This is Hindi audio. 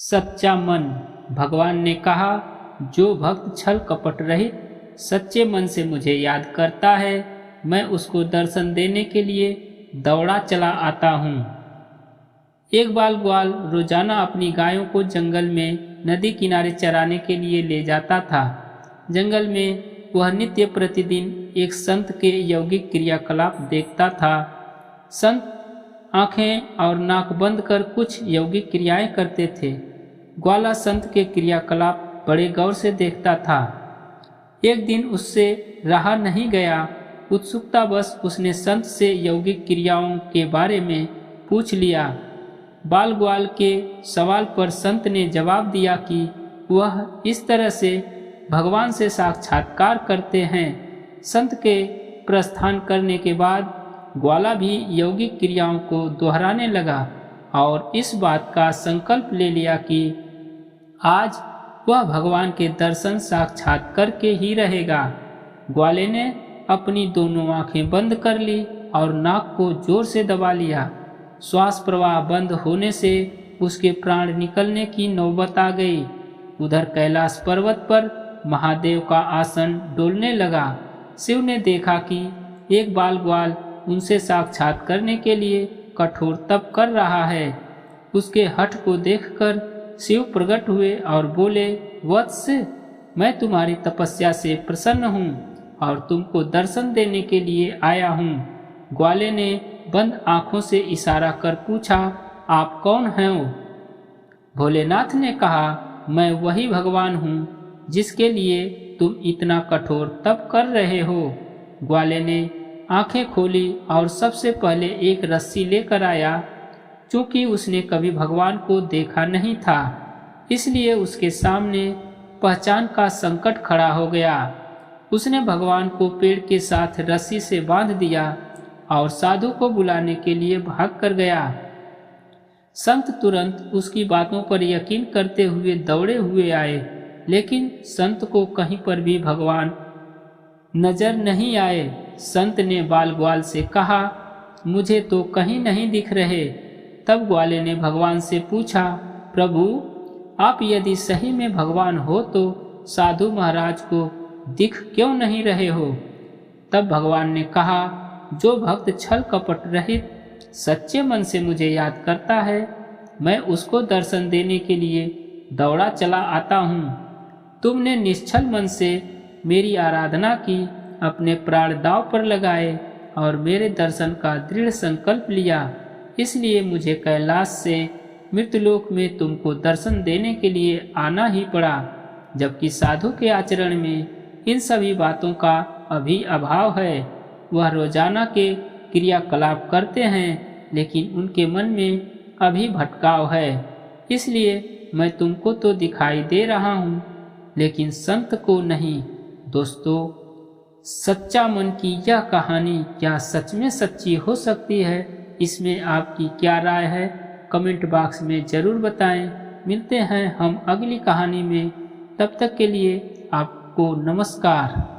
सच्चा मन। भगवान ने कहा, जो भक्त छल कपट रहित सच्चे मन से मुझे याद करता है, मैं उसको दर्शन देने के लिए दौड़ा चला आता हूँ। एक बाल ग्वाल रोजाना अपनी गायों को जंगल में नदी किनारे चराने के लिए ले जाता था। जंगल में वह नित्य प्रतिदिन एक संत के यौगिक क्रियाकलाप देखता था। संत आंखें और नाक बंद कर कुछ यौगिक क्रियाएं करते थे। ग्वाला संत के क्रियाकलाप बड़े गौर से देखता था। एक दिन उससे रहा नहीं गया। उत्सुकतावश उसने संत से यौगिक क्रियाओं के बारे में पूछ लिया। बाल ग्वाल के सवाल पर संत ने जवाब दिया कि वह इस तरह से भगवान से साक्षात्कार करते हैं। संत के प्रस्थान करने के बाद ग्वाला भी यौगिक क्रियाओं को दोहराने लगा और इस बात का संकल्प ले लिया कि आज वह भगवान के दर्शन साक्षात करके ही रहेगा। ग्वाले ने अपनी दोनों आंखें बंद कर ली और नाक को जोर से दबा लिया। श्वास प्रवाह बंद होने से उसके प्राण निकलने की नौबत आ गई। उधर कैलाश पर्वत पर महादेव का आसन डोलने लगा। शिव ने देखा कि एक बाल ग्वाल उनसे साक्षात करने के लिए कठोर तप कर रहा है। उसके हठ को देखकर शिव प्रकट हुए और बोले, वत्स, मैं तुम्हारी तपस्या से प्रसन्न हूँ और तुमको दर्शन देने के लिए आया हूँ। ग्वाले ने बंद आंखों से इशारा कर पूछा, आप कौन हैं? भोलेनाथ ने कहा, मैं वही भगवान हूँ जिसके लिए तुम इतना कठोर तप कर रहे हो। ग्वाले ने आंखें खोली और सबसे पहले एक रस्सी लेकर आया। चूंकि उसने कभी भगवान को देखा नहीं था, इसलिए उसके सामने पहचान का संकट खड़ा हो गया। उसने भगवान को पेड़ के साथ रस्सी से बांध दिया और साधु को बुलाने के लिए भाग कर गया। संत तुरंत उसकी बातों पर यकीन करते हुए दौड़े हुए आए, लेकिन संत को कहीं पर भी भगवान नजर नहीं आए। संत ने बाल ग्वाल से कहा, मुझे तो कहीं नहीं दिख रहे। तब ग्वाले ने भगवान से पूछा, प्रभु, आप यदि सही में भगवान हो तो साधु महाराज को दिख क्यों नहीं रहे हो? तब भगवान ने कहा, जो भक्त छल कपट रहित सच्चे मन से मुझे याद करता है, मैं उसको दर्शन देने के लिए दौड़ा चला आता हूँ। तुमने निश्चल मन से मेरी आराधना की, अपने प्राण दांव पर लगाए और मेरे दर्शन का दृढ़ संकल्प लिया। इसलिए मुझे कैलाश से मृतलोक में तुमको दर्शन देने के लिए आना ही पड़ा। जबकि साधु के आचरण में इन सभी बातों का अभी अभाव है। वह रोजाना के क्रियाकलाप करते हैं, लेकिन उनके मन में अभी भटकाव है। इसलिए मैं तुमको तो दिखाई दे रहा हूँ, लेकिन संत को नहीं। दोस्तों, सच्चा मन की यह कहानी क्या सच में सच्ची हो सकती है? इसमें आपकी क्या राय है? कमेंट बॉक्स में ज़रूर बताएं। मिलते हैं हम अगली कहानी में। तब तक के लिए आपको नमस्कार।